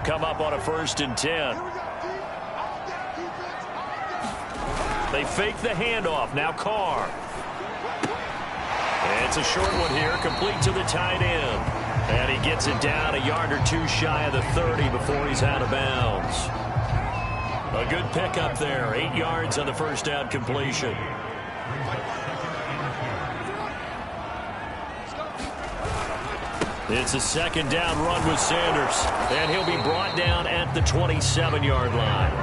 come up on a 1st and 10. They fake the handoff. Now Carr. And it's a short one here, complete to the tight end. And he gets it down a yard or two shy of the 30 before he's out of bounds. A good pickup there. 8 yards on the first down completion. It's a 2nd down run with Sanders. And he'll be brought down at the 27-yard line.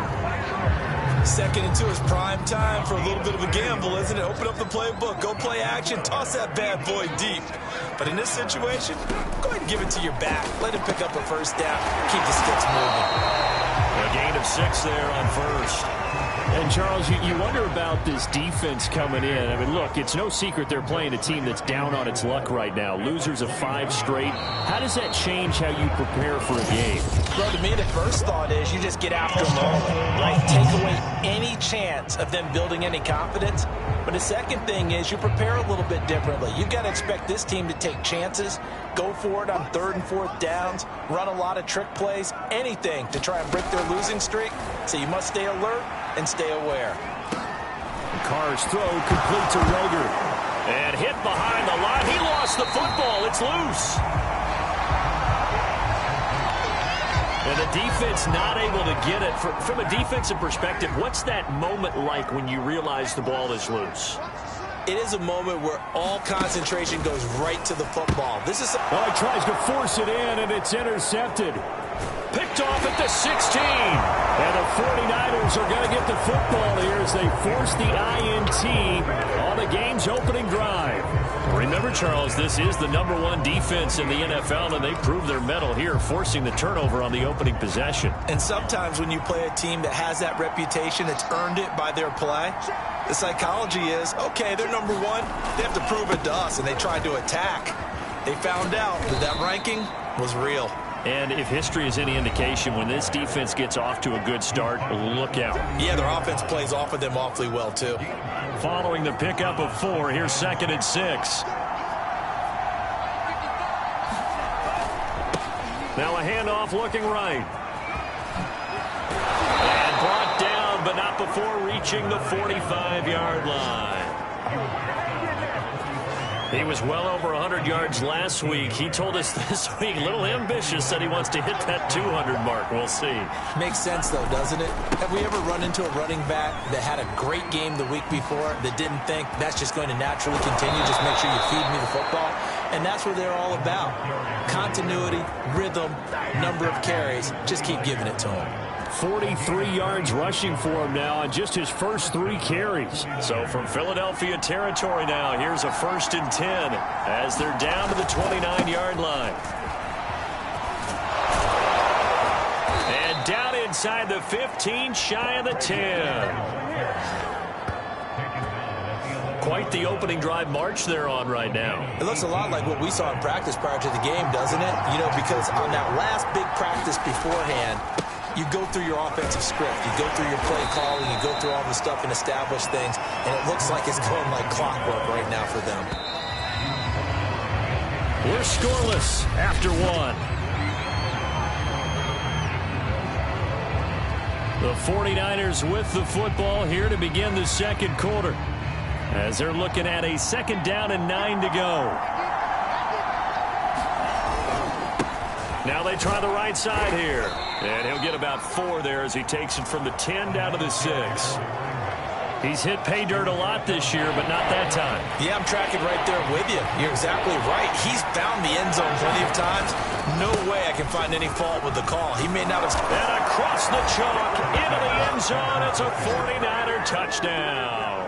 2nd and 2 is prime time for a little bit of a gamble, isn't it? Open up the playbook, go play action, toss that bad boy deep. But in this situation, go ahead and give it to your back. Let him pick up a 1st down. Keep the sticks moving. A gain of 6 there on 1st. And, Charles, you wonder about this defense coming in. I mean, look, it's no secret they're playing a team that's down on its luck right now. Losers of 5 straight. How does that change how you prepare for a game? Well, to me, the first thought is you just get after them early, right? Take away any chance of them building any confidence. But the second thing is you prepare a little bit differently. You've got to expect this team to take chances, go for it on 3rd and 4th downs, run a lot of trick plays, anything to try and break their losing streak. So you must stay alert and stay aware. Carr's throw complete to Roger. And hit behind the line. He lost the football. It's loose. And the defense not able to get it. From a defensive perspective, what's that moment like when you realize the ball is loose? It is a moment where all concentration goes right to the football. This is he tries to force it in, and it's intercepted. Picked off at the 16. And the 49ers are going to get the football here as they force the INT on the game's opening drive. Remember, Charles, this is the #1 defense in the NFL, and they prove their mettle here, forcing the turnover on the opening possession. And sometimes when you play a team that has that reputation, it's earned it by their play. The psychology is, okay, they're #1. They have to prove it to us, and they tried to attack. They found out that that ranking was real. And if history is any indication, when this defense gets off to a good start, look out. Yeah, their offense plays off of them awfully well, too. Following the pickup of 4, here's 2nd and 6. Now a handoff looking right. And brought down, but not before reaching the 45-yard line. He was well over 100 yards last week. He told us this week, a little ambitious, said he wants to hit that 200 mark. We'll see. Makes sense, though, doesn't it? Have we ever run into a running back that had a great game the week before that didn't think that's just going to naturally continue? Just make sure you feed me the football. And that's what they're all about. Continuity, rhythm, number of carries. Just keep giving it to him. 43 yards rushing for him now on just his first 3 carries. So from Philadelphia territory now, here's a 1st and 10 as they're down to the 29-yard line. And down inside the 15, shy of the 10. Quite the opening drive march they're on right now. It looks a lot like what we saw in practice prior to the game, doesn't it? You know, because on that last big practice beforehand, you go through your offensive script. You go through your play calling. You go through all the stuff and establish things. And it looks like it's going like clockwork right now for them. We're scoreless after 1. The 49ers with the football here to begin the 2nd quarter, as they're looking at a 2nd down and 9 to go. Now they try the right side here. And he'll get about 4 there as he takes it from the 10 down to the 6. He's hit pay dirt a lot this year, but not that time. Yeah, I'm tracking right there with you. You're exactly right. He's found the end zone plenty of times. No way I can find any fault with the call. He may not have... And across the chalk, into the end zone. It's a 49er touchdown.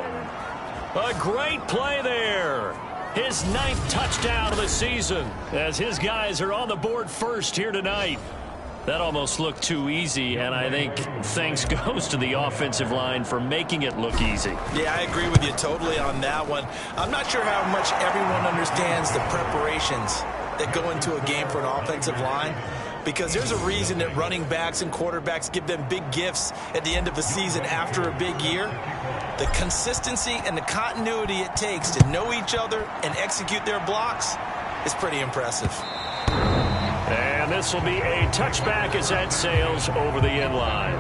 A great play there. His 9th touchdown of the season, as his guys are on the board first here tonight. That almost looked too easy, and I think thanks goes to the offensive line for making it look easy. Yeah, I agree with you totally on that one. I'm not sure how much everyone understands the preparations that go into a game for an offensive line, because there's a reason that running backs and quarterbacks give them big gifts at the end of the season after a big year. The consistency and the continuity it takes to know each other and execute their blocks is pretty impressive. And this will be a touchback as that sails over the end line.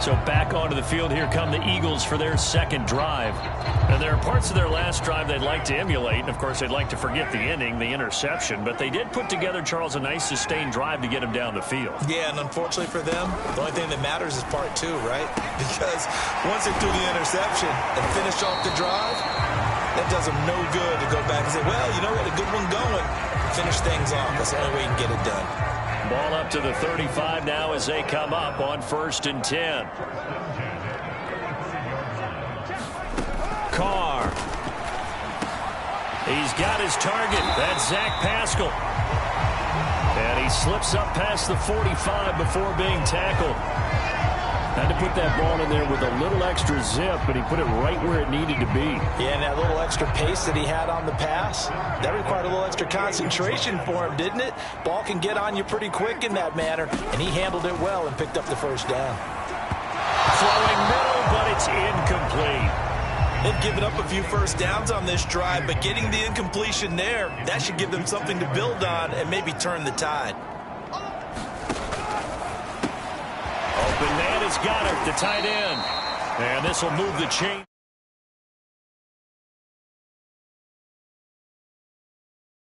So back onto the field, here come the Eagles for their second drive. And there are parts of their last drive they'd like to emulate. And, of course, they'd like to forget the inning, the interception. But they did put together, Charles, a nice sustained drive to get him down the field. Yeah, and unfortunately for them, the only thing that matters is part two, right? Because once they threw the interception and finished off the drive, that does them no good to go back and say, well, you know what, a good one going. Finish things off. That's the only way you can get it done. Ball up to the 35 now as they come up on 1st and 10. Carr. He's got his target. That's Zach Pascal. And he slips up past the 45 before being tackled. Had to put that ball in there with a little extra zip, but he put it right where it needed to be. Yeah, and that little extra pace that he had on the pass, that required a little extra concentration for him, didn't it? Ball can get on you pretty quick in that manner, and he handled it well and picked up the first down. Flowing middle, but it's incomplete. They've given up a few first downs on this drive, but getting the incompletion there, that should give them something to build on and maybe turn the tide. Open man has got it, the tight end. And this will move the chain.